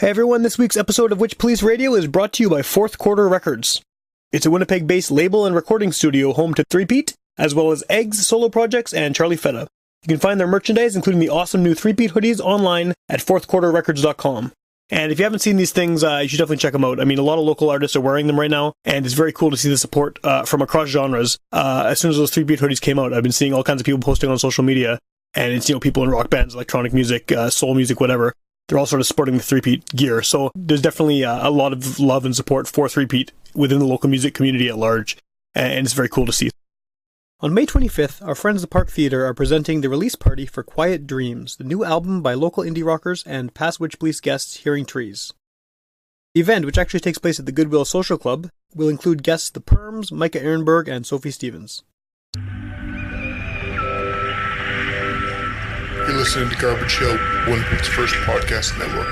Hey everyone, this week's episode of Witchpolice Radio is brought to you by Fourth Quarter Records. It's a Winnipeg-based label and recording studio home to Threepeat, as well as Eggs solo projects and Charlie Fetta. You can find their merchandise, including the awesome new Threepeat hoodies, online at fourthquarterrecords.com. And if you haven't seen these things, you should definitely check them out. I mean, a lot of local artists are wearing them right now, and it's very cool to see the support from across genres. As soon as those Threepeat hoodies came out, I've been seeing all kinds of people posting on social media, and it's, people in rock bands, electronic music, soul music, whatever. They're all sort of sporting the Threepeat gear. So there's definitely a lot of love and support for Threepeat within the local music community at large. And it's very cool to see. On May 25th, our friends at the Park Theatre are presenting the release party for Quiet Dreams, the new album by local indie rockers and past Witchpolice guests Hearing Trees. The event, which actually takes place at the Goodwill Social Club, will include guests The Perms, Micah Ehrenberg, and Sophie Stevens. You're listening to Garbage Hill, Winnipeg's first podcast network.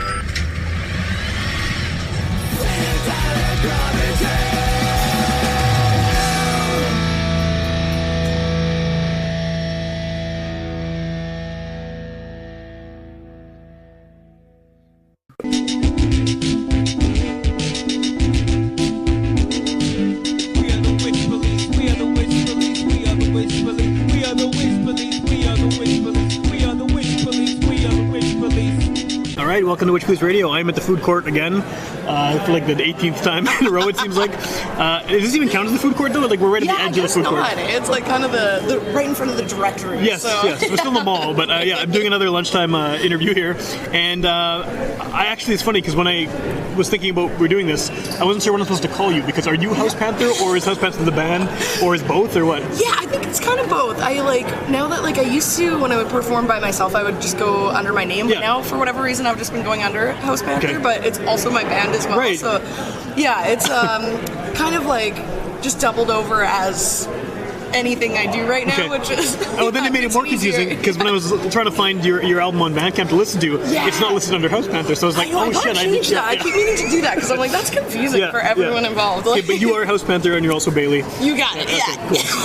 Alright, welcome to Witchpolice Radio. I'm at the food court again, for like the 18th time in a row it seems like. Does this even count as the food court though? Like we're right at the edge of the food court. It's like kind of the right in front of the directory. Yes, we're still in the mall, but I'm doing another lunchtime interview here. And it's funny because when I was thinking about we're doing this, I wasn't sure what I'm supposed to call you, because are you Housepanther, or is Housepanther the band, or is both, or what? Yeah, I think it's kind of both. Now that I used to, when I would perform by myself, I would just go under my name, but now for whatever reason I've just been going under Housepanther, but it's also my band as well. Right. So yeah, it's kind of just doubled over as anything I do right now, which is then it made it more confusing, because when I was trying to find your album on Bandcamp to listen to, it's not listed under Housepanther, so I was like, I keep meaning to do that, because I'm like, that's confusing for everyone involved. Okay, but you are Housepanther and you're also Bailey. You got it. Okay,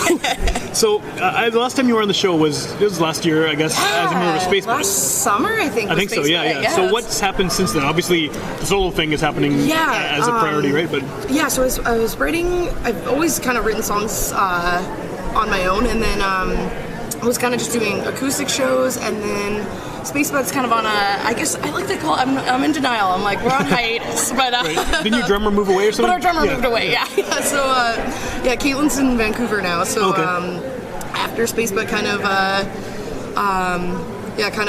cool. So the last time you were on the show was last year, I guess, as a member of Space Boat. Last summer, I think. I think so. Yeah. So what's happened since then? Obviously, the solo thing is happening as a priority, right? But so I was writing. I've always kind of written songs on my own, and then I was kind of just doing acoustic shows, and then Spaceboat's kind of on I guess I like to call it, I'm in denial. I'm like, we're on hiatus, but didn't your drummer move away or something? But our drummer moved away, So Caitlin's in Vancouver now, so after Spaceboat kind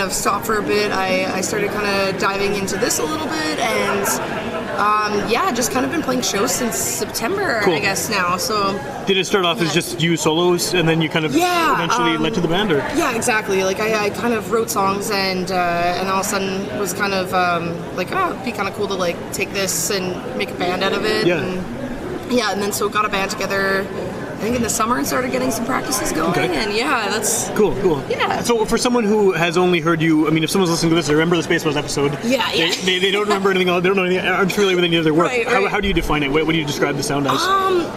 of stopped for a bit, I started kind of diving into this a little bit, and just kind of been playing shows since September, I guess now. So did it start off as just you solos, and then you kind of eventually led to the band, or? Yeah, exactly. I kind of wrote songs, and all of a sudden was kind of it'd be kind of cool to take this and make a band out of it. And then so got a band together, I think in the summer, and started getting some practices going, and that's... Cool. Yeah. So for someone who has only heard you, I mean, if someone's listening to this, they remember the Spaceballs episode. They don't remember anything else, they don't know anything, aren't familiar with any of their work. Right. How do you define it? What do you describe the sound as?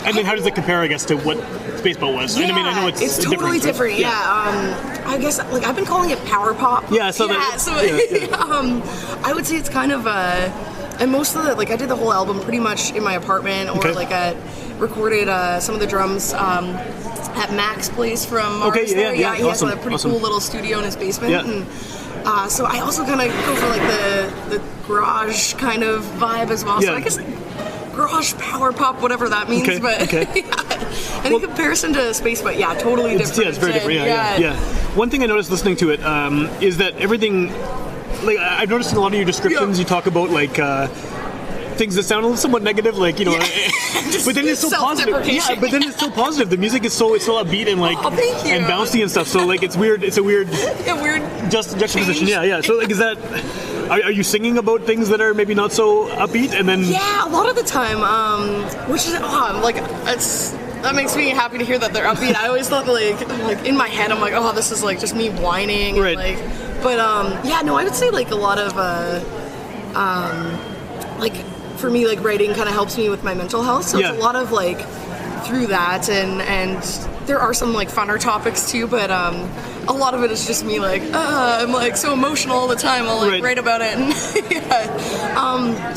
And then how does it compare, I guess, to what Spaceball was? Yeah, I know it's totally different. I guess, I've been calling it power pop. I would say it's kind of and most of the, I did the whole album pretty much in my apartment, or recorded some of the drums at Mac's place from Mars. He has a pretty cool little studio in his basement, and so I also kind of go for the garage kind of vibe as well. So I guess garage power pop, whatever that means, but in comparison to Space, but totally different. It's very different. One thing I noticed listening to it is that everything, I've noticed in a lot of your descriptions, you talk about things that sound somewhat negative, but then it's so positive. Yeah, but then it's so positive. The music is so upbeat and and bouncy and stuff. So it's weird. It's a weird, juxtaposition. Yeah. So is that? Are you singing about things that are maybe not so upbeat, and then? Yeah, a lot of the time, which is that makes me happy to hear that they're upbeat. I always thought in my head, I'm like, oh, this is just me whining, right? I would say a lot of for me, writing kind of helps me with my mental health. So it's a lot of through that, and there are some funner topics too, but a lot of it is just me like, I'm like so emotional all the time. I'll like write about it. And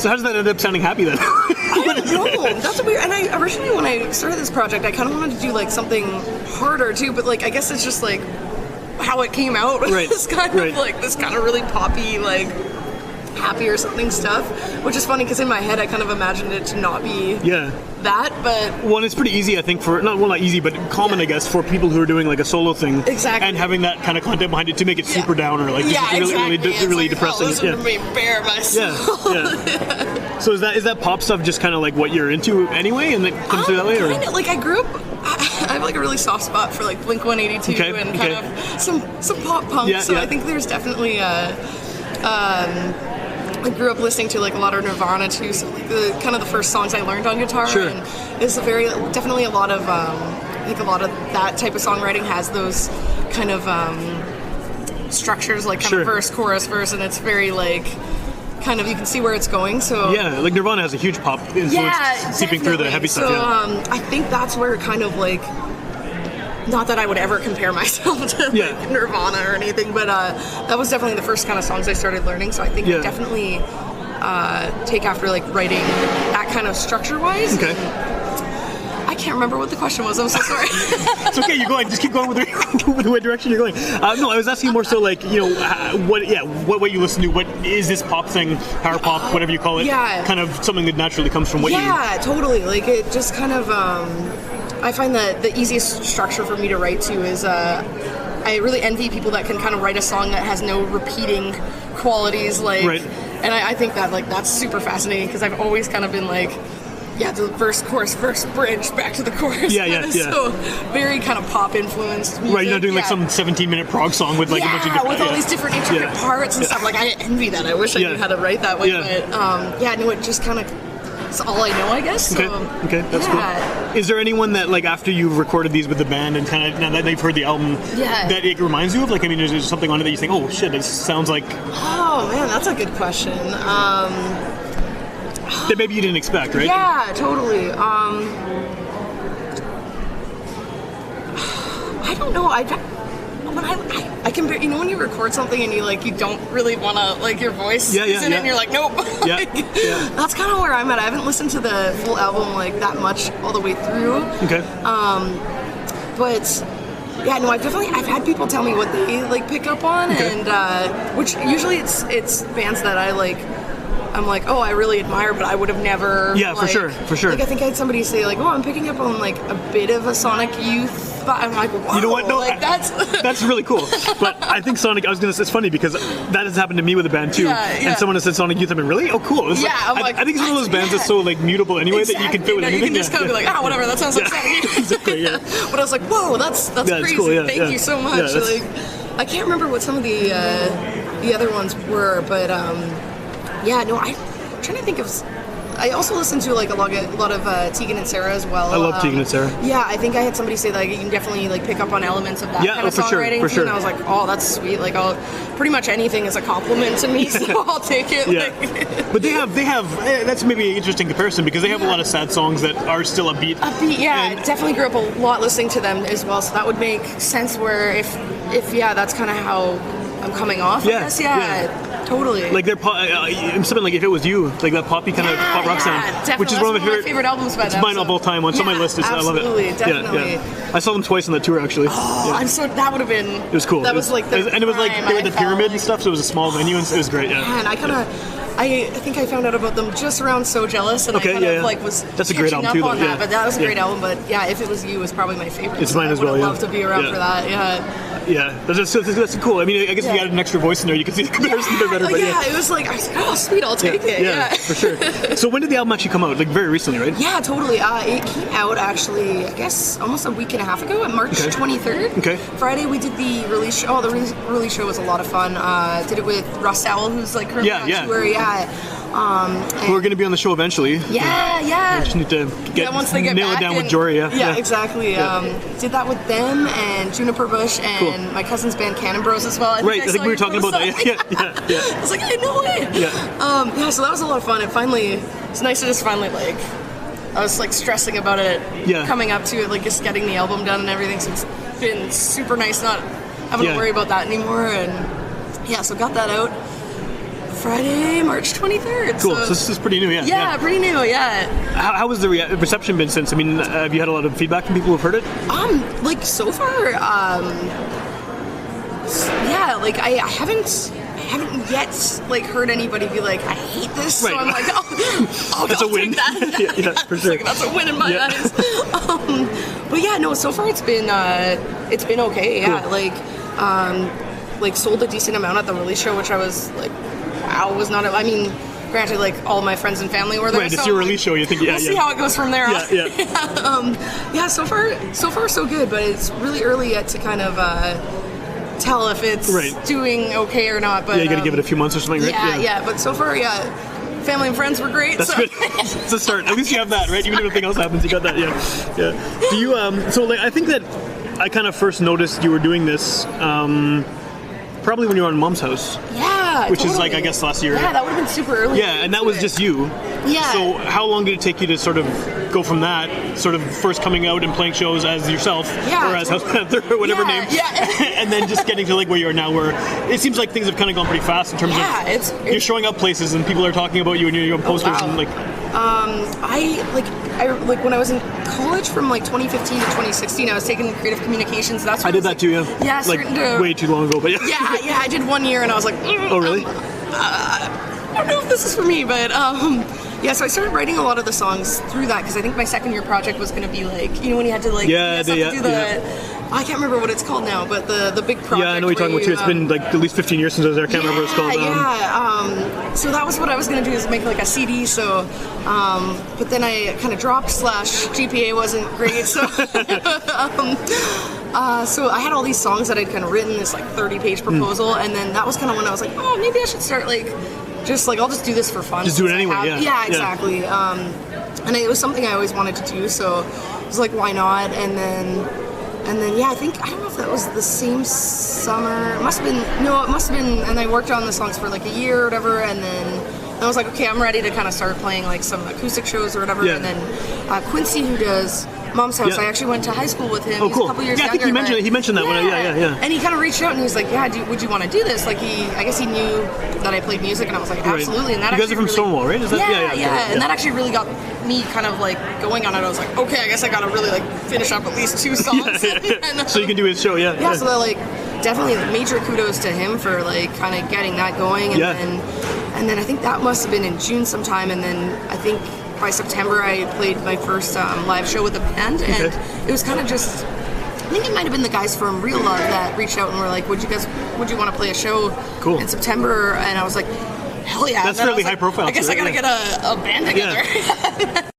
so how does that end up sounding happy then? I don't know. That's weird. And I originally, when I started this project, I kind of wanted to do like something harder too, but like I guess it's just like how it came out. Right. This kind of like this kind of really poppy like happy or something stuff, which is funny because in my head I kind of imagined it to not be that, but one, it's pretty easy I think for not easy but common I guess for people who are doing like a solo thing and having that kind of content behind it to make it super down or like really depressing. Listen to me bare myself. So is that pop stuff just kind of like what you're into anyway and it comes through that way, or kind of, like I grew up, I have like a really soft spot for like Blink-182 and kind of some pop punk, so I think there's definitely I grew up listening to like a lot of Nirvana too, so like the kind of the first songs I learned on guitar, and it's definitely a lot of I think a lot of that type of songwriting has those kind of structures like kind of verse, chorus, verse, and it's very like kind of you can see where it's going. So like Nirvana has a huge pop influence seeping through the heavy stuff. So I think that's where kind of like. Not that I would ever compare myself to like Nirvana or anything, but that was definitely the first kind of songs I started learning. So I think I definitely take after like writing that kind of structure-wise. Okay. I can't remember what the question was. I'm so sorry. It's okay. You're going. Just keep going with the way direction you're going. No, I was asking more so like what you listen to. What is this pop thing? Power pop, whatever you call it. Yeah. Kind of something that naturally comes from what you. Yeah, totally. Like it just kind of. I find that the easiest structure for me to write to is I really envy people that can kind of write a song that has no repeating qualities, like, and I think that like that's super fascinating because I've always kind of been like, the verse, chorus, bridge, back to the chorus. So very kind of pop influenced music. Right, you're not doing like some 17-minute prog song with like a bunch of different... with all these different intricate parts and stuff. Like I envy that. I wish I knew how to write that way, but it just kind of. It's all I know, I guess. So, okay, that's cool. Is there anyone that, like, after you've recorded these with the band and kind of now that they've heard the album, that it reminds you of? Like, I mean, is there something on it that you think, oh shit, this sounds like? Oh man, that's a good question. That maybe you didn't expect, right? Yeah, totally. I don't know. I can, when you record something and you don't really want to, like, your voice isn't it, and you're like, nope. That's kind of where I'm at. I haven't listened to the full album, like, that much all the way through. Okay. But, I've had people tell me what they, like, pick up on, and, which usually it's bands that I, like, I'm like, oh, I really admire, but I would have never. Yeah, like, for sure. Like, I think I had somebody say, like, oh, I'm picking up on, like, a bit of a Sonic Youth. I'm like, wow. You know what? No, like, that's really cool. But I think Sonic, it's funny because that has happened to me with a band too. And someone has said Sonic Youth. I've been really? Oh, cool. It's I think it's one of those bands that's so, like, mutable anyway that you can fit with anything. You can just kind of be like, whatever, that sounds like Sonic Youth. Exactly, But I was like, whoa, that's crazy. Cool, Thank you so much. Like, I can't remember what some of the other ones were, but I'm trying to think of. I also listen to like a lot of Tegan and Sarah as well. I love Tegan and Sarah. Yeah, I think I had somebody say like you can definitely like pick up on elements of that kind of songwriting. For sure. And I was like, oh, that's sweet. Like, pretty much anything is a compliment to me, so I'll take it. Like. But they have. That's maybe an interesting comparison because they have a lot of sad songs that are still upbeat. I definitely grew up a lot listening to them as well. So that would make sense. Where if that's kind of how I'm coming off. I guess. Totally. Like they're something like If It Was You, like that poppy kind of pop rock sound, definitely. Which is one of my favorite albums by them. It's mine of all time. It's on my list. I love it. Absolutely, definitely. Yeah. I saw them twice on that tour actually. Oh, that would have been. It was cool. That was like the and it was like they were the pyramid and stuff, so it was a small venue and it was great. Yeah. Man, I think I found out about them just around So Jealous, and I kind of like was. That's a great album too. But that was a great album. But If It Was You was probably my favorite. It's mine as well. I would love to be around for that. Yeah, that's cool. I mean, I guess if you added an extra voice in there, you can see the comparison a bit better. But it was like, I was like, oh, sweet, I'll take it. Yeah, for sure. So when did the album actually come out? Like very recently, right? Yeah, totally. It came out actually, I guess, almost a week and a half ago, on March 23rd. Okay. Friday, we did the release show. Oh, the release show was a lot of fun. Did it with Russ Sowell, who's like currently on tour. We're going to be on the show eventually. Yeah. We just need to nail it down with Jory. Yeah, exactly. Did that with them and Juniper Bush and my cousin's band Cannon Bros as well. I think we were talking about that. Yeah. I was like, hey, no way. Yeah. So that was a lot of fun. It's nice to just finally like. I was like stressing about it coming up to it, like just getting the album done and everything. So it's been super nice not having to worry about that anymore. And yeah, so got that out Friday, March 23rd. Cool. So this is pretty new, yeah. Yeah, pretty new, yeah. How has the reception been since? I mean, have you had a lot of feedback from people who've heard it? Like so far, yeah, like I haven't yet like heard anybody be like, I hate this. Right. So I'm like, oh, that's a win. That. yeah, for sure. Like, that's a win in my eyes. But yeah, no, so far it's been okay. Yeah, Cool. like sold a decent amount at the release show, which I was like, wow, was not. I mean, granted, like all my friends and family were there. Right, it's your release show. You think, we'll see how it goes from there. Yeah. Yeah. So far so good, but it's really early yet to kind of tell if it's doing okay or not. But you got to give it a few months or something, right? Yeah. But so far, family and friends were great. That's good. It's a start. At least you have that, right? Even if anything else happens, you got that. Yeah. Do you? So like, I think that I kind of first noticed you were doing this. Probably when you were on Mom's house. Yeah, which is like, I guess, last year. Yeah, that would have been super early. Yeah, and that was just you. Yeah. So how long did it take you to sort of go from that, sort of first coming out and playing shows as yourself, or as Housepanther, or whatever name, and then just getting to like where you are now, where it seems like things have kind of gone pretty fast in terms of you're showing up places and people are talking about you and you're on posters and like. I when I was in college from like 2015 to 2016, I was taking creative communications. That's what I did that too, yeah. Yeah, like way too long ago, but yeah. Yeah, I did 1 year and I was like, oh really? I don't know if this is for me, but yeah. So I started writing a lot of the songs through that because I think my second year project was going to be like, when you had to like do the. I can't remember what it's called now, but the big project. Yeah, I know what you're talking about too. It's been like at least 15 years since I was there. I can't remember what it's called. So that was what I was going to do, is make like a CD. So, but then I kind of dropped / GPA wasn't great. So, so I had all these songs that I'd kind of written, this like 30-page proposal, and then that was kind of when I was like, oh, maybe I should start like, just like I'll just do this for fun. Just do it anyway. Yeah, exactly. And it was something I always wanted to do, so I was like, why not? And then, yeah, I don't know if that was the same summer. It must have been, and I worked on the songs for like a year or whatever, and then I was like, okay, I'm ready to kind of start playing like some acoustic shows or whatever. Yeah. And then Quincy, who does Mom's House, I actually went to high school with him. Oh, cool. He's a couple years younger. I think he mentioned that when And he kind of reached out and he was like, yeah, would you want to do this? Like I guess he knew that I played music, and I was like, absolutely. And that you guys are from Stonewall, right? Is that, yeah. And that actually really got me kind of like going on it. I was like, okay, I guess I got to really like finish up at least 2 songs. So you can do his show, Yeah, so that like definitely major kudos to him for like kind of getting that going. And then I think that must have been in June sometime, and then I think by September I played my first live show with a band, and it was kind of just, I think it might have been the guys from Real Love that reached out and were like, would you want to play a show in September? And I was like, hell yeah. That's fairly high profile. I guess I gotta get a band together. Yeah.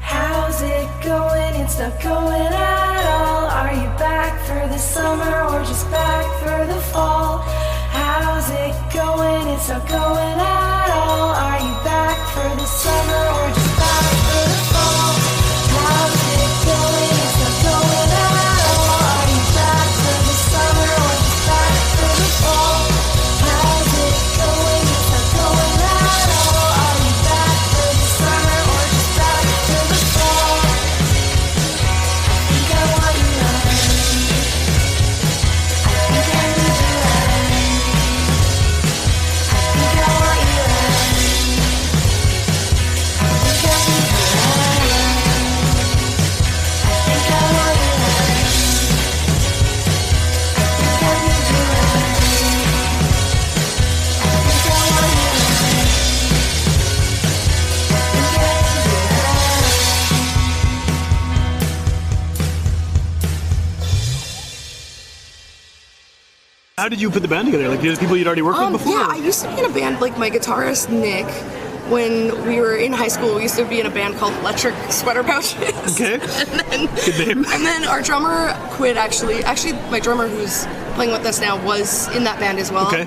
How's it going? it's not going at all. Are you back for the summer or just back for the fall? How's it going? It's not going at all. Are you back for the summer or just back for the fall? How's it going? It's not going at all. Are you back for the summer or just back for the fall? How's it going? It's not going at all. Are you back for the summer or just back for the fall? I think I want you right. I think I need you right. I think I want you right. I think I need you right. I think I want you right. I think I need you right. I think I want you right. I think I need you right. How did you put the band together? Like, there's people you'd already worked with before? Yeah, I used to be in a band, like my guitarist Nick, when we were in high school, we used to be in a band called Electric Sweater Pouches. Okay. Good name. And then our drummer quit, actually. Actually, my drummer who's playing with us now was in that band as well. Okay.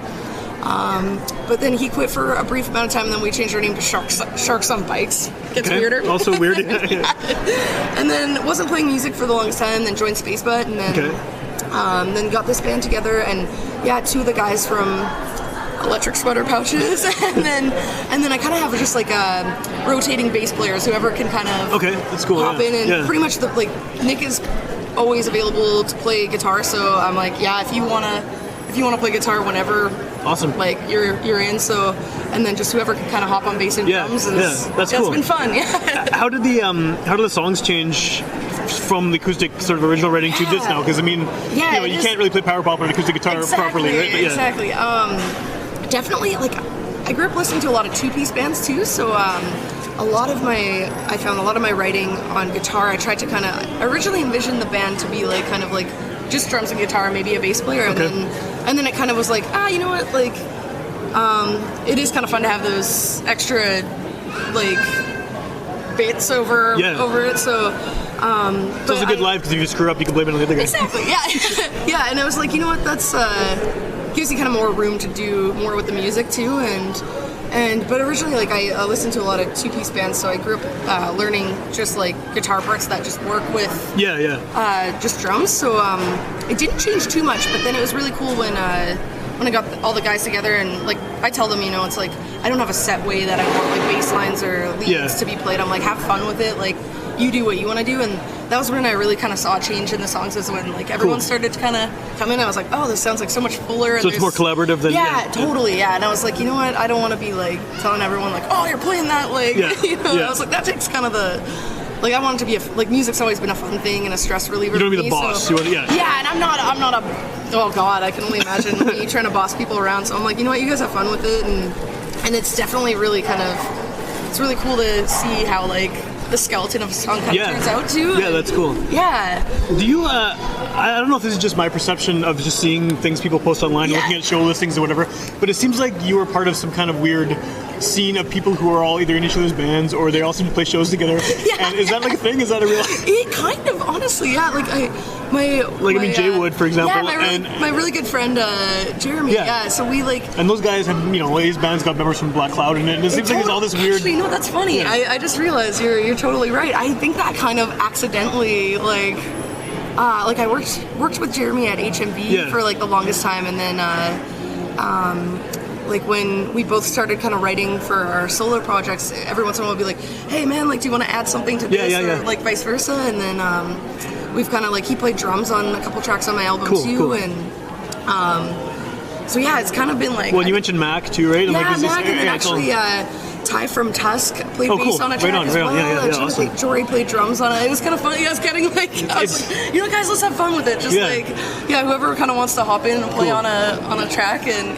But then he quit for a brief amount of time, and then we changed our name to Sharks on Bikes. Gets Okay. weirder. Also weird. Yeah. And then wasn't playing music for the longest time, then joined Space Butt, and then got this band together, and yeah, two of the guys from Electric Sweater Pouches, and then I kind of have just like rotating bass players, whoever can kind of Okay, that's cool. hop in, and Yeah. pretty much like Nick is always available to play guitar, so I'm like, yeah, if you wanna play guitar whenever, Awesome. like you're in. So, and then just whoever can kind of hop on bass and Yeah, drums. that's cool. It's been fun. Yeah. How did the songs change from the acoustic sort of original writing to this now? Because I mean, Yeah, you it can't really play power pop on an acoustic guitar properly, right? But yeah. Exactly. Definitely, like, I grew up listening to a lot of two-piece bands too, so I found a lot of my writing on guitar. I tried to kind of originally envision the band to be like kind of like just drums and guitar, maybe a bass player, and then it kind of was like, you know what, like, it is kind of fun to have those extra like bits over it. So. It's also good live because if you screw up, you can blame it on the other guy. Exactly, yeah. Yeah, and I was like, you know what, that's gives you kind of more room to do more with the music too, but originally, like, I listened to a lot of two-piece bands, so I grew up learning just like guitar parts that just work with just drums, so it didn't change too much, but then it was really cool when I got all the guys together, and like I tell them, you know, it's like I don't have a set way that I want like bass lines or leads to be played. I'm like, have fun with it, like you do what you want to do, and that was when I really kind of saw a change in the songs, is when like everyone started to kind of come in. I was like, oh, this sounds like so much fuller. So it's more collaborative than totally, and I was like, you know what, I don't want to be like telling everyone like, oh, you're playing that, like, you know. I was like, that takes kind of the, like, I want it to be like, music's always been a fun thing and a stress reliever. You don't for be the me, boss. So, and I'm not a, oh god, I can only imagine me trying to boss people around. So I'm like, you know what, you guys have fun with it, and it's definitely really kind of, it's really cool to see how like the skeleton of a song kind of turns out too. Yeah, that's cool. Yeah. Do you, I don't know if this is just my perception of just seeing things people post online, looking at show listings or whatever, but it seems like you were part of some kind of weird scene of people who are all either in each other's bands or they all seem to play shows together. And is that like a thing? Is that a real... It kind of, honestly, yeah. Like, Jay Wood, for example. Yeah, my really good friend, Jeremy. Yeah, so we like... And those guys have, you know, his band's got members from Black Cloud in it, and it seems like there's all this weird... Actually, no, that's funny. Yeah. I just realized you're totally right. I think that kind of accidentally, like I worked with Jeremy at HMV for like the longest time, and then like when we both started kind of writing for our solo projects, every once in a while we'll be like, hey man, like, do you want to add something to this, or like vice versa, and then we've kind of like, he played drums on a couple tracks on my album too, and so yeah, it's kind of been like... Well, you mentioned Mac too, right? Yeah, Mac, and then actually Ty from Tusk played bass on a track as well. Awesome. Jory played drums on it. It was kind of funny. I was getting like, you know, guys, let's have fun with it. Just whoever kind of wants to hop in and play on a track, and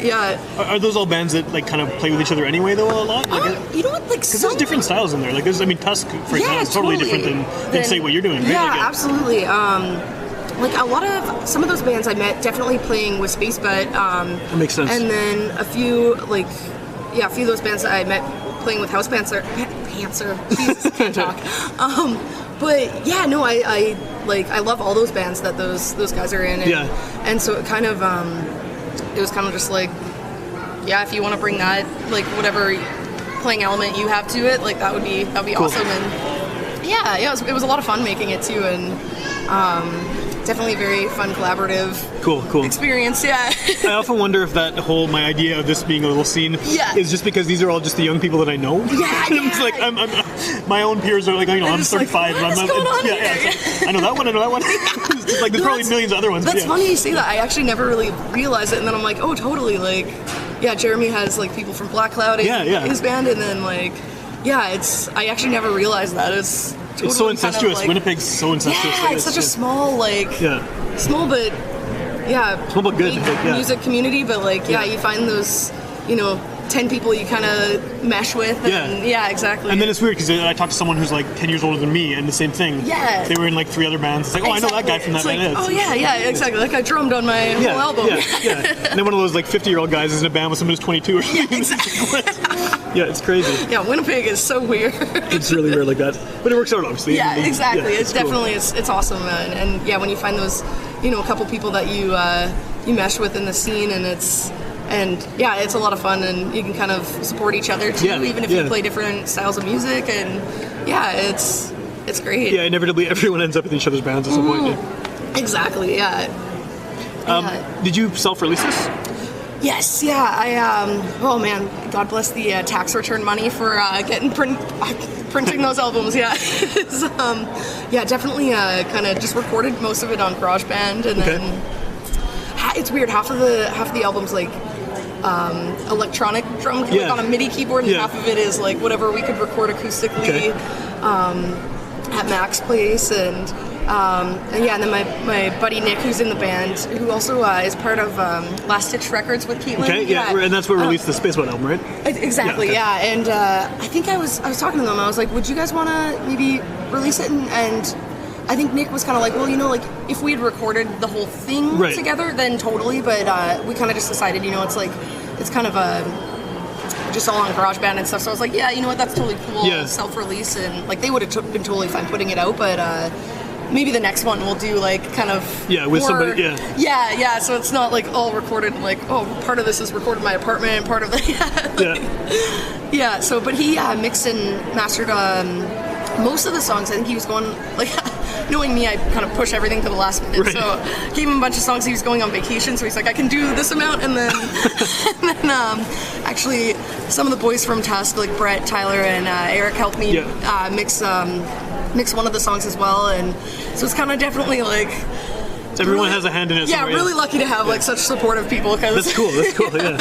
Are those all bands that like kind of play with each other anyway, though, a lot? Like, you know what, like, because there's different styles in there. Like, there's, I mean, Tusk, for example, is totally different than say what you're doing. Right? Yeah, absolutely. Like a lot of some of those bands I met definitely playing with Space Butt. That makes sense. And then a few of those bands that I met playing with Housepanther. Jesus, I can't talk. But yeah, no, I love all those bands that those guys are in. And, and so it kind of it was kind of just like, yeah, if you want to bring that, like, whatever playing element you have to it, like, that'd be cool. Awesome. And yeah, it was a lot of fun making it too, and definitely a very fun, collaborative experience. Yeah. I often wonder if my idea of this being a little scene is just because these are all just the young people that I know. Yeah. It's like I'm my own peers are like, I'm 35. Like, and I know that one. It's like there's probably millions of other ones. That's funny you say that. I actually never really realized it, and then I'm like, oh, totally. Like, yeah, Jeremy has like people from Black Cloud in his band, and then like, I actually never realized that. It's so incestuous. Kind of like, Winnipeg's so incestuous. Yeah, it's such a small, small but good music community. But you find those, 10 people you kind of mesh with. And, exactly. And then it's weird because I talked to someone who's like 10 years older than me, and the same thing. Yeah. They were in like 3 other bands. It's like, oh, exactly. I know that guy from that band. Oh yeah, exactly. Like I drummed on my whole album. Yeah. And then one of those like 50-year-old guys is in a band with someone who's 22 or something. Yeah, exactly. Yeah, it's crazy. Yeah, Winnipeg is so weird. It's really weird like that, but it works out obviously. Yeah, exactly. It's definitely cool. it's awesome, and yeah, when you find those, a couple people that you mesh with in the scene, and it's a lot of fun, and you can kind of support each other too, even if you play different styles of music, and it's great. Yeah, inevitably everyone ends up in each other's bands at some point. Yeah. Exactly. Yeah. Did you self-release this? Yes, yeah. Oh man, God bless the tax return money for getting printing those albums. Yeah, definitely kind of just recorded most of it on GarageBand, and then it's weird. Half of the albums like electronic drum like on a MIDI keyboard, and half of it is like whatever we could record acoustically at Mac's place, and then my buddy Nick, who's in the band, who also is part of Last Ditch Records with Caitlin. Okay, and that's what released the Spaceboat album, right? Exactly, and I think I was talking to them. I was like, would you guys want to maybe release it? And I think Nick was kind of like, well, like if we had recorded the whole thing together, then totally. But we kind of just decided, it's like it's kind of just all on GarageBand and stuff. So I was like, yeah, you know what, that's totally cool. Yeah. Self-release, and like they would have been totally fine putting it out, but maybe the next one we'll do like kind of with more, somebody. Yeah. So it's not like all recorded. Like, oh, part of this is recorded in my apartment, part of the So, but he mixed and mastered most of the songs. I think he was going like. Knowing me, I kind of push everything to the last minute. Right. So gave him a bunch of songs. He was going on vacation, so he's like, I can do this amount, and then actually some of the boys from Tusk, like Brett, Tyler, and Eric, helped me mix one of the songs as well, and so it's kind of definitely like everyone has a hand in it. Yeah, really lucky to have like such supportive people. That's cool. Yeah.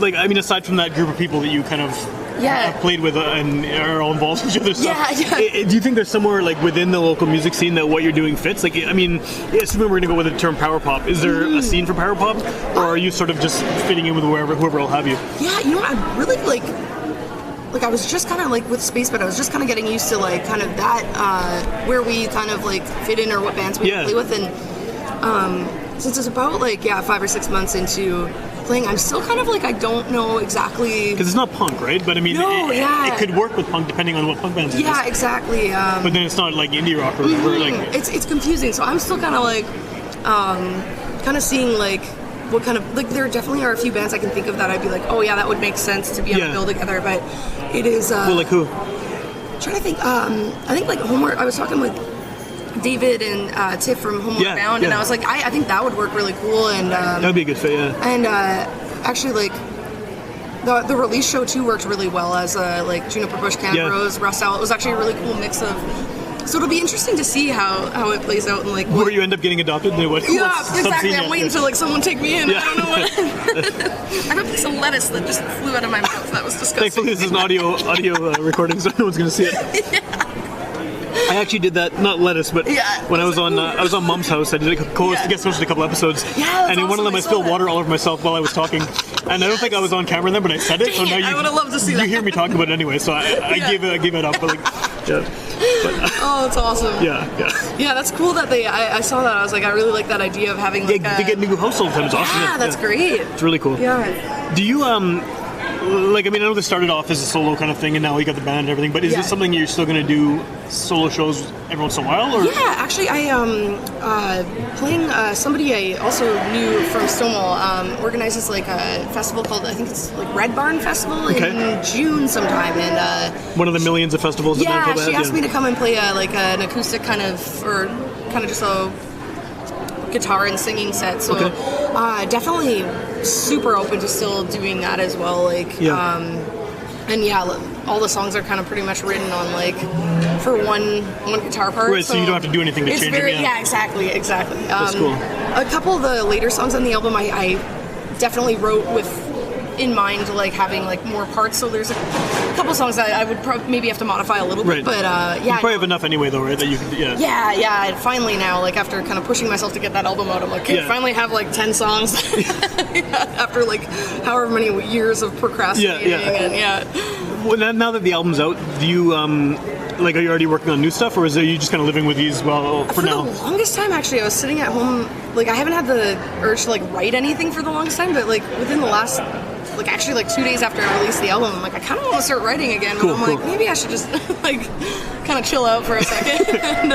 like, I mean, aside from that group of people that you kind of have played with and are all involved in each other's stuff, do you think there's somewhere like within the local music scene that what you're doing fits? Like, I mean, assuming we're going to go with the term power pop, is there a scene for power pop, or are you sort of just fitting in with whoever will have you? Yeah, you know, I really like I was just kind of like with Space, but I was just kind of getting used to like kind of that where we kind of like fit in or what bands we play with, and since it's about like 5 or 6 months into playing, I'm still kind of like I don't know exactly, because it's not punk, right? But I mean, it could work with punk depending on what punk bands it is. Yeah, exactly. But then it's not like indie rock or whatever. Like it's confusing. So I'm still kind of like kind of seeing like what kind of, like, there definitely are a few bands I can think of that I'd be like, oh yeah, that would make sense to be on a bill together. But it is well, like who? I'm trying to think. I think like Homeward. I was talking with David and Tiff from Homeward Bound, and I was like, I think that would work really cool, and that would be a good fit, And actually, like the release show too worked really well as like Juniper Bush, Canada Rose, Russell. It was actually a really cool mix of. So it'll be interesting to see how it plays out, and like where you end up getting adopted. Exactly. I'm waiting till like someone take me in. I don't know what. I got a piece of lettuce that just flew out of my mouth. That was disgusting. Thankfully, this is an audio recording, so no one's going to see it. I actually did that, not lettuce, but when I was on Mom's house, I did a guest hosted a couple episodes, and in one of them I spilled water all over myself while I was talking, and I don't think I was on camera then, but I said it. So now I would have loved to see that. You hear me talk about it anyway, so I gave it up. But like, oh, it's awesome. Yeah, that's cool that I saw that. I was like, I really like that idea of having like they get new hosts all the time. It's awesome. Yeah, that's great. It's really cool. Yeah. Do you like, I mean, I know this started off as a solo kind of thing, and now you got the band and everything, but is this something you're still going to do solo shows every once in a while? Or? Yeah, actually, I playing somebody I also knew from Stonewall organizes like a festival called, I think it's like Red Barn Festival in June sometime, and one of the millions of festivals. She asked me to come and play like an acoustic kind of, or kind of just a guitar and singing set, so definitely super open to still doing that as well, like and all the songs are kind of pretty much written on like for one guitar part, right, so you don't have to do anything to change it. Exactly that's cool. A couple of the later songs on the album I definitely wrote with in mind, like having like more parts, so there's a couple songs that I would maybe have to modify a little bit, but you probably have enough anyway though, right, that you could and finally now, like after kind of pushing myself to get that album out, I'm like, I finally have like 10 songs after like however many years of procrastinating. Well, now that the album's out, do you like, are you already working on new stuff, or are you just kind of living with these for now? For the longest time, actually, I was sitting at home, like I haven't had the urge to like write anything for the longest time, but like within the last, like actually like 2 days after I released the album, I'm like, I kind of want to start writing again, but I'm like, maybe I should just like kind of chill out for a second. And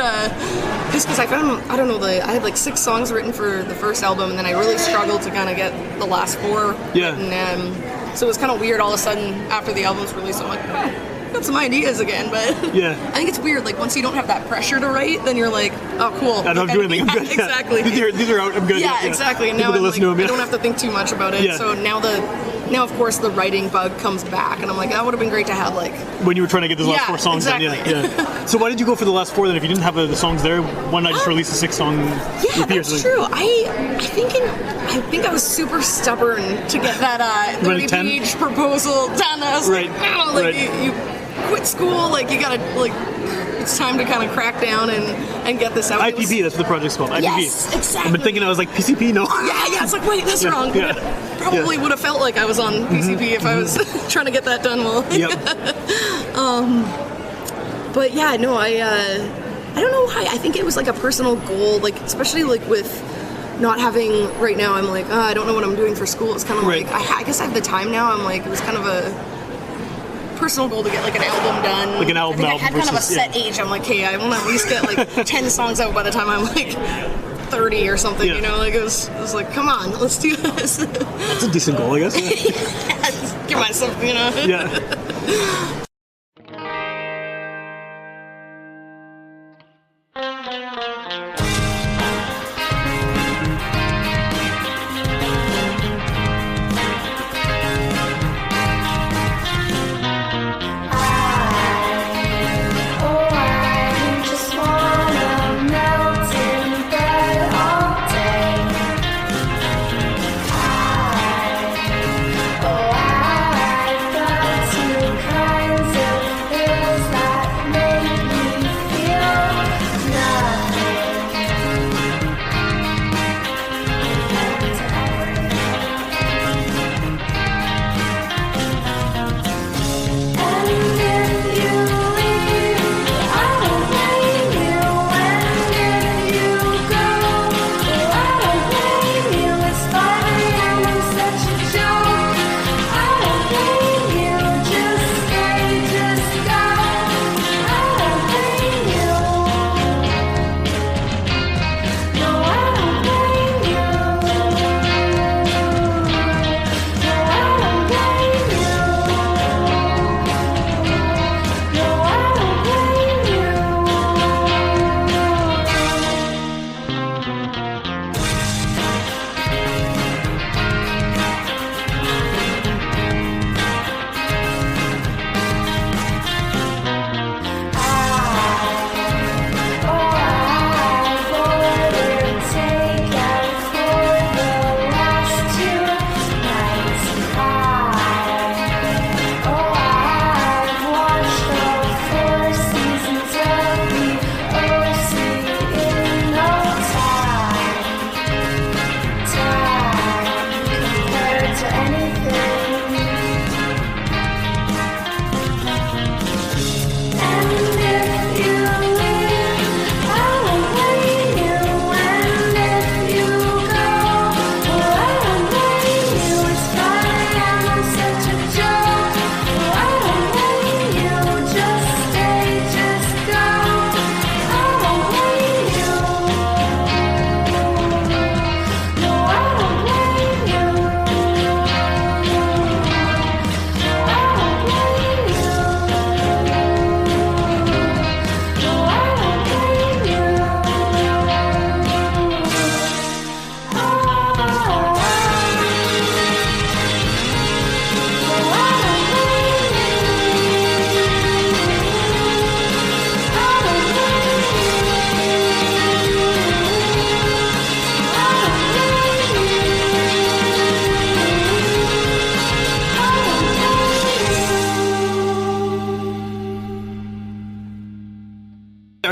just because I found, I don't know, I had like 6 songs written for the first album, and then I really struggled to kind of get the last 4 written. So it was kind of weird all of a sudden after the album's released. I'm like, got some ideas again, but I think it's weird. Like once you don't have that pressure to write, then you're like, oh, cool. I don't have to do anything. I'm good. Exactly. These are out. I'm good. Yeah, exactly. And now I'm like, I don't have to think too much about it. So now of course the writing bug comes back, and I'm like, that would have been great to have like when you were trying to get the last 4 songs done. So why did you go for the last 4 then? If you didn't have the songs there, why not just release a 6-song EP? That's true. I think I was super stubborn to get that 30-page proposal done. I was like, you quit school, like you gotta like, it's time to kind of crack down and get this out. IPP, that's what the project's called. IPP. Yes, exactly. I've been thinking I was like, PCP, no. Yeah, it's like, wait, that's wrong. Probably would have felt like I was on PCP if I was trying to get that done well. But yeah, no, I don't know why. I think it was like a personal goal, like especially like with not having, right now I'm like, I don't know what I'm doing for school. It's kind of like, I guess I have the time now. I'm like, it was kind of a personal goal to get like an album done. Like an album. I had kind of a set age. I'm like, hey, I want to at least get like 10 songs out by the time I'm like 30 or something, you know, like it was like, come on, let's do this. That's a decent goal, I guess. Just give myself, you know. Oh,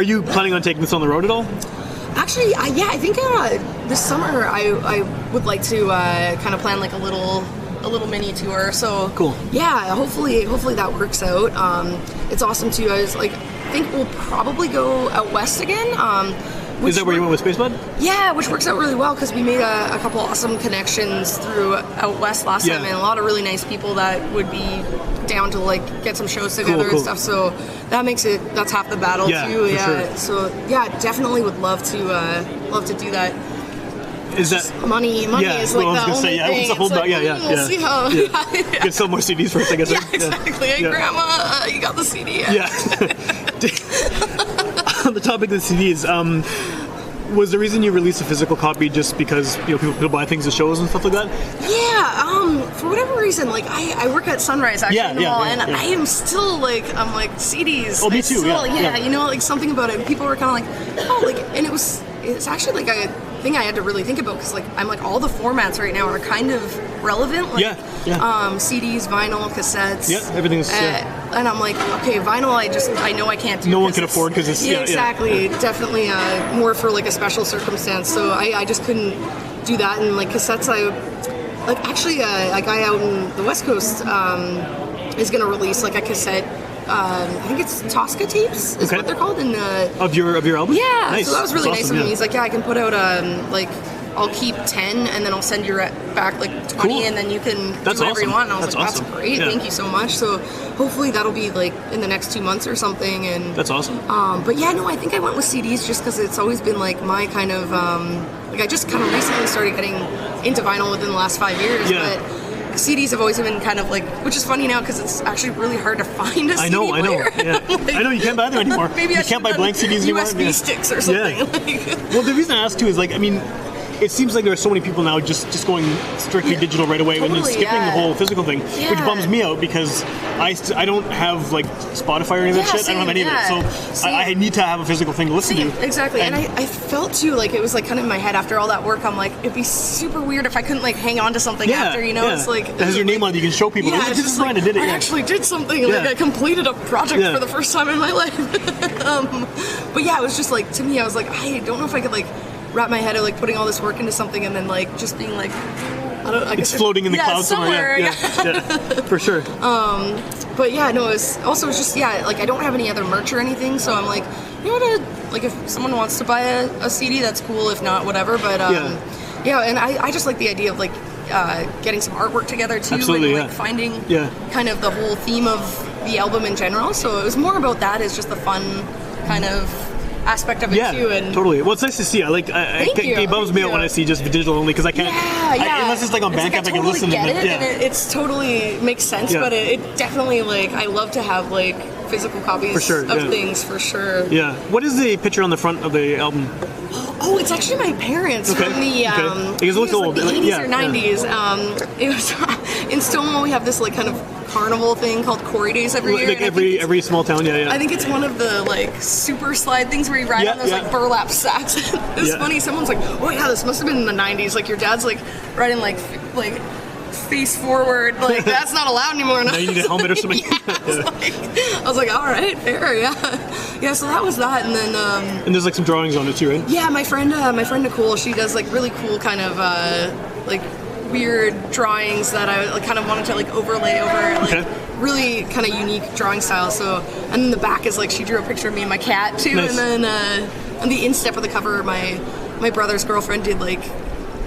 you planning on taking this on the road at all? Actually, I think this summer I would like to kind of plan like a little mini tour. So cool. Yeah, hopefully that works out. It's awesome too. I think we'll probably go out west again. Is that where you went with Spacebud? Yeah, which works out really well because we made a couple awesome connections through out west last time, and a lot of really nice people that would be down to like get some shows together and stuff. So that's half the battle too. Yeah. Sure. So definitely would love to do that. Is that money is like the only thing. It's the whole we'll see how. Get some more CDs first, I guess. Yeah, exactly. Hey, Grandma, you got the CD yet? Yeah. On the topic of the CDs, was the reason you released a physical copy just because people buy things at shows and stuff like that? Yeah. For whatever reason, like I work at Sunrise actually in the mall, and I am still like CDs. Oh, me too. Still, like something about it. People were kind of like, oh, like, and it's actually like a thing I had to really think about because like I'm like all the formats right now are kind of relevant. Like, CDs, vinyl, cassettes. Yeah, everything's. And I'm like, okay, vinyl. I know I can't do. No one can afford because it's exactly. Definitely more for like a special circumstance. So I just couldn't do that. And like cassettes, a guy out in the West Coast is going to release like a cassette. I think it's Tosca tapes is what they're called. Of your album? Yeah, nice. So that was really nice of him. Yeah. He's like, I can put out I'll keep 10 and then I'll send you back like 20 and then you can do whatever you want. And I was that's great. Yeah. Thank you so much. So hopefully that'll be like in the next 2 months or something. And that's awesome. But yeah, no, I think I went with CDs just because it's always been like my kind of I just kind of recently started getting into vinyl within the last 5 years. Yeah. But CDs have always been kind of like, which is funny now because it's actually really hard to find a CD player. I know. Yeah. I know you can't buy them anymore. Maybe you can't buy blank CDs anymore. USB sticks or something. Yeah. Well, the reason I asked too is like, I mean, it seems like there are so many people now just going strictly digital right away and then skipping the whole physical thing, which bums me out because I don't have like Spotify or any of that shit. Same, I don't have any of it, so I need to have a physical thing to listen to. Exactly, and I felt too like it was like kind of in my head after all that work. I'm like, it'd be super weird if I couldn't like hang on to something after, It's like it has your name on it. You can show people. Yeah, this is fine. I did it. I actually did something. Like I completed a project for the first time in my life. But yeah, it was just like to me, I was like, I don't know if I could like wrap my head of like putting all this work into something and then like just being like, I don't know. It's floating in the clouds somewhere. Yeah, for sure. But yeah, no, it's just like I don't have any other merch or anything, so I'm like, you know what? Like if someone wants to buy a CD, that's cool. If not, whatever. But and I just like the idea of like getting some artwork together too, absolutely, and like finding kind of the whole theme of the album in general. So it was more about that. Is just the fun kind of aspect of it too, and totally. Well, it's nice to see. It bums me out when I see just the digital only because I can't. Unless it's like on Bandcamp, I can listen to it. And it's totally makes sense, but it definitely like I love to have like physical copies of things for sure. Yeah. What is the picture on the front of the album? Oh, it's actually my parents from the it looks old. Like the 80s or 90s. It was in Stonewall. We have this like kind of carnival thing called Corey Days every year. Like every small town, I think it's one of the like super slide things where you ride on those like burlap sacks. It's funny. Someone's like, "Oh yeah, this must have been in the '90s." Like your dad's like riding like face forward. Like that's not allowed anymore. Now you need a helmet or something. I was like, all right, fair, yeah. So that was that, and then and there's like some drawings on it too, right? Yeah, my friend Nicole, she does like really cool kind of like weird drawings that I like, kind of wanted to like overlay over like really kind of unique drawing style. So and then the back is like she drew a picture of me and my cat too, and then on the instep of the cover, my brother's girlfriend did like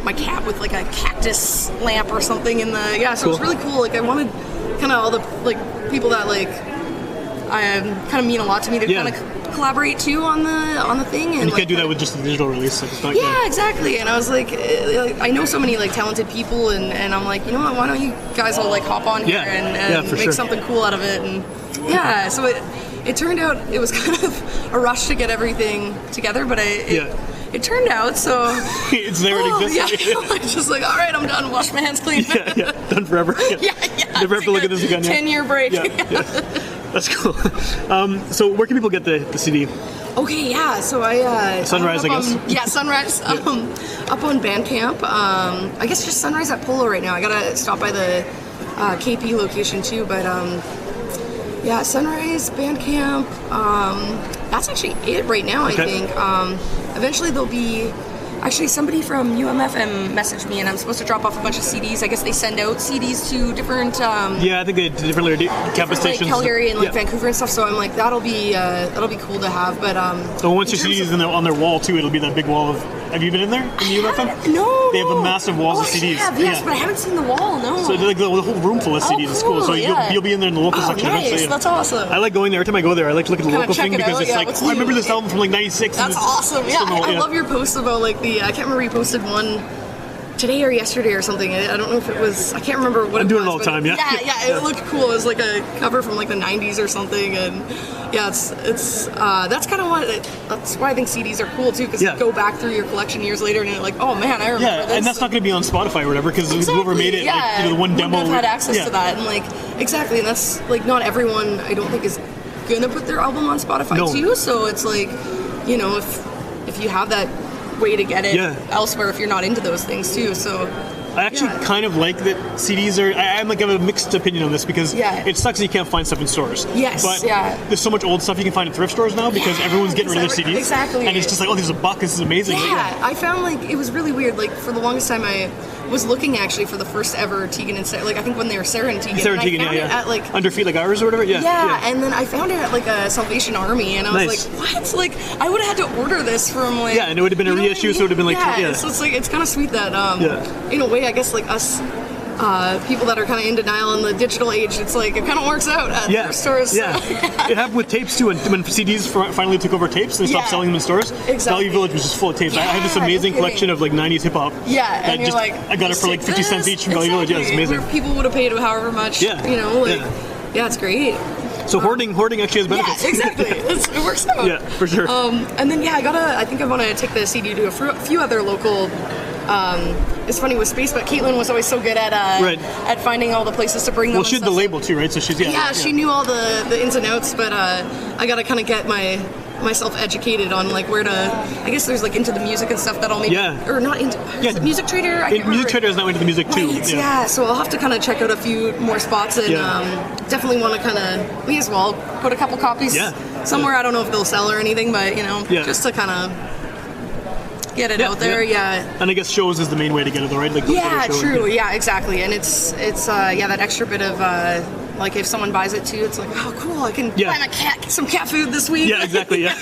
my cat with like a cactus lamp or something in the so it was really cool. Like I wanted kind of all the like people that like kind of mean a lot to me to kind of collaborate too on the thing, and you can't do that with just a digital release. Like, it's not exactly. And I was like, I know so many like talented people, and I'm like, you know what? Why don't you guys all like hop on here and make something cool out of it? And so it turned out it was kind of a rush to get everything together, but it turned out so. It's there. It exists. I'm just like, all right, I'm done. Wash my hands clean. Done forever. Never have to look at this again. 10-year break. That's cool. So where can people get the CD? Okay, so I Sunrise, I guess. Sunrise. Up on Bandcamp. I guess just Sunrise at Polo right now. I gotta stop by the KP location too, but Sunrise, Bandcamp. that's actually it right now, I think. Eventually there'll be... Actually, somebody from UMFM messaged me, and I'm supposed to drop off a bunch of CDs. I guess they send out CDs to different... I think they different campus stations. Like Calgary and Vancouver and stuff, so I'm like, that'll be cool to have, but... So once your CDs on their wall, too, it'll be that big wall of... Have you been in there in UMFM? No. They have a massive walls of CDs. Yes, but I haven't seen the wall, no. So like the whole room full of CDs. It's cool. So you'll be in there in the local section. Nice. That's awesome. I like going there. Every time I go there, I like to look at the local thing because it's like, I remember this album from like 96. That's awesome. Yeah, I love your posts about like the... I can't remember, you posted one today or yesterday or something. I don't know if it was... I can't remember what it was. I'm doing it all the time, Yeah, it looked cool. It was like a cover from like the 90s or something, and yeah, it's that's kind of what... That's why I think CDs are cool too, because you go back through your collection years later and you're like, oh man, I remember this. And that's not going to be on Spotify or whatever, because whoever made it, like, the one demo... Wouldn't have had access to that, and like, exactly, and that's like, not everyone, I don't think, is gonna put their album on Spotify too, so it's like, if you have that way to get it elsewhere, if you're not into those things too, so... I actually kind of like that CDs are... I'm like, I have a mixed opinion on this, because it sucks that you can't find stuff in stores. Yes, but there's so much old stuff you can find in thrift stores now, because everyone's getting rid of their CDs. Exactly. And it's just like, oh, this is $1, this is amazing. Yeah, I found like, it was really weird, like for the longest time I was looking actually for the first ever Tegan and Sarah, like I think when they were Sarah and Tegan. Sarah and Tegan, at like... Under Feet Like Ours or whatever? Yeah, and then I found it at like a Salvation Army, and I was like, what? Like, I would have had to order this from like... Yeah, and it would have been a reissue, so it would have been like... So it's like, it's kind of sweet that, in a way, I guess like us, people that are kind of in denial in the digital age, it's like, it kind of works out at their stores. Yeah, it happened with tapes too, and when CDs finally took over tapes and stopped selling them in stores, Value Village was just full of tapes. I had this amazing collection of like 90s hip hop. Yeah, and you're like, I got it for like 50 cents each from Value Village. Yeah, it's amazing. Where people would have paid however much, it's great. So hoarding actually has benefits. Yeah, exactly. It works out. Yeah, for sure. And then I think I want to take the CD to a few other local... it's funny with Space, but Caitlin was always so good at finding all the places to bring them. Well, she had the label too, right? So she's she knew all the ins and outs, but I gotta kind of get myself educated on like where to... I guess there's like Into the Music and stuff that I'll maybe... or not into... Is it Music Trader? I can't remember. Music Trader is now Into the Music too. Right, so I'll have to kind of check out a few more spots, and definitely want to kind of... Me as well, put a couple copies somewhere. I don't know if they'll sell or anything, but just to kind of... get it out there, And I guess shows is the main way to get it, though, right? Like, true. Yeah, exactly. And it's that extra bit of like if someone buys it too, it's like, oh, cool, I can buy my cat some cat food this week. Yeah, exactly. Yeah.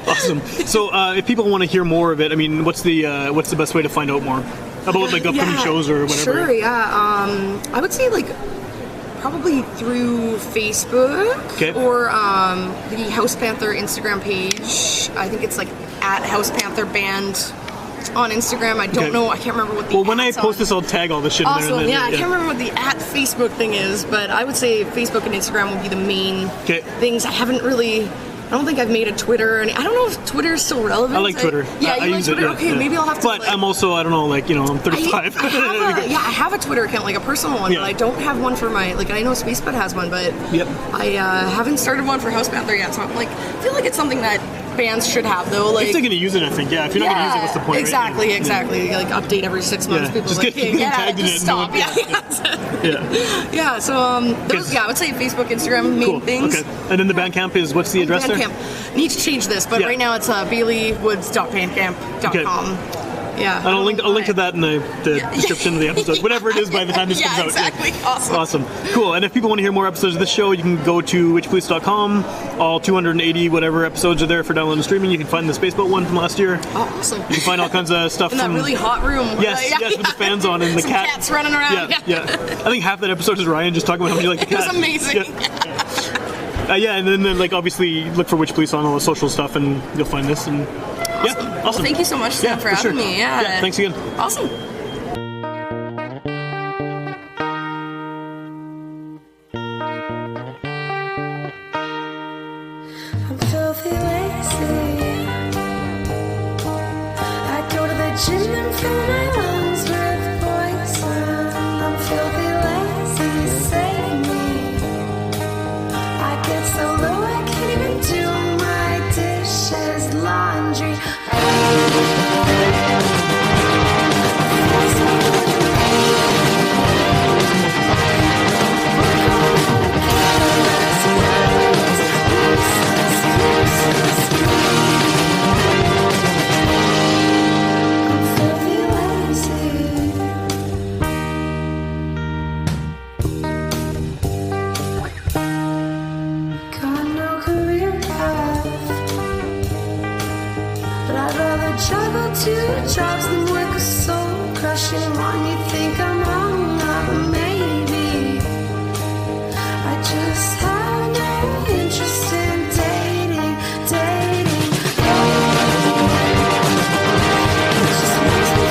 Awesome. So if people want to hear more of it, I mean, what's the best way to find out more about like upcoming shows or whatever? Sure. Yeah. I would say like probably through Facebook or the Housepanther Instagram page. I think it's like at Housepanther Band on Instagram. I don't know. I can't remember what the... Well, when I post this, I'll tag all this shit in there. Awesome. I can't remember what the at Facebook thing is, but I would say Facebook and Instagram would be the main things. I haven't really... I don't think I've made a Twitter, and I don't know if Twitter is still relevant. I like Twitter. I use Twitter? It. Okay, maybe I'll have to. But I'm also, I don't know, like, I'm 35. I have a Twitter account, like a personal one, but I don't have one for my, like, I know Spacebud has one, but I haven't started one for Housepanther yet, so I'm like, I feel like it's something that bands should have, though. Like, if they're going to use it, I think, if you're not going to use it, what's the point? Exactly, right? exactly. Like, update every 6 months. People just like, get tagged in it. Stop. So those, I would say Facebook, Instagram, main things. Okay. And then the Bandcamp is, what's the address there? Need to change this, but right now it's baileywoods.bandcamp.com. Yeah. And I'll link to that in the description of the episode, whatever it is by the time this comes out. Exactly. Awesome. Cool. And if people want to hear more episodes of this show, you can go to witchpolice.com. All 280 whatever episodes are there for download and streaming. You can find the Spaceboat one from last year. Oh, awesome. You can find all kinds of stuff in that really hot room. Yes, with the fans on and the cats running around. Yeah. I think half that episode is Ryan just talking about how much you like the cat. It was amazing. And then like obviously look for Witchpolice on all the social stuff, and you'll find this. And awesome. Well, thank you so much, Sam, for having me. Yeah, thanks again. Awesome. I'm filthy lazy. I go to the gym and fill my lungs with poison. I'm filthy lazy, save me. I get so low I can't even do my dishes, laundry. Useless. jobs, then work a soul crushing one. You think I'm wrong, but maybe I just have no interest in dating. It just makes me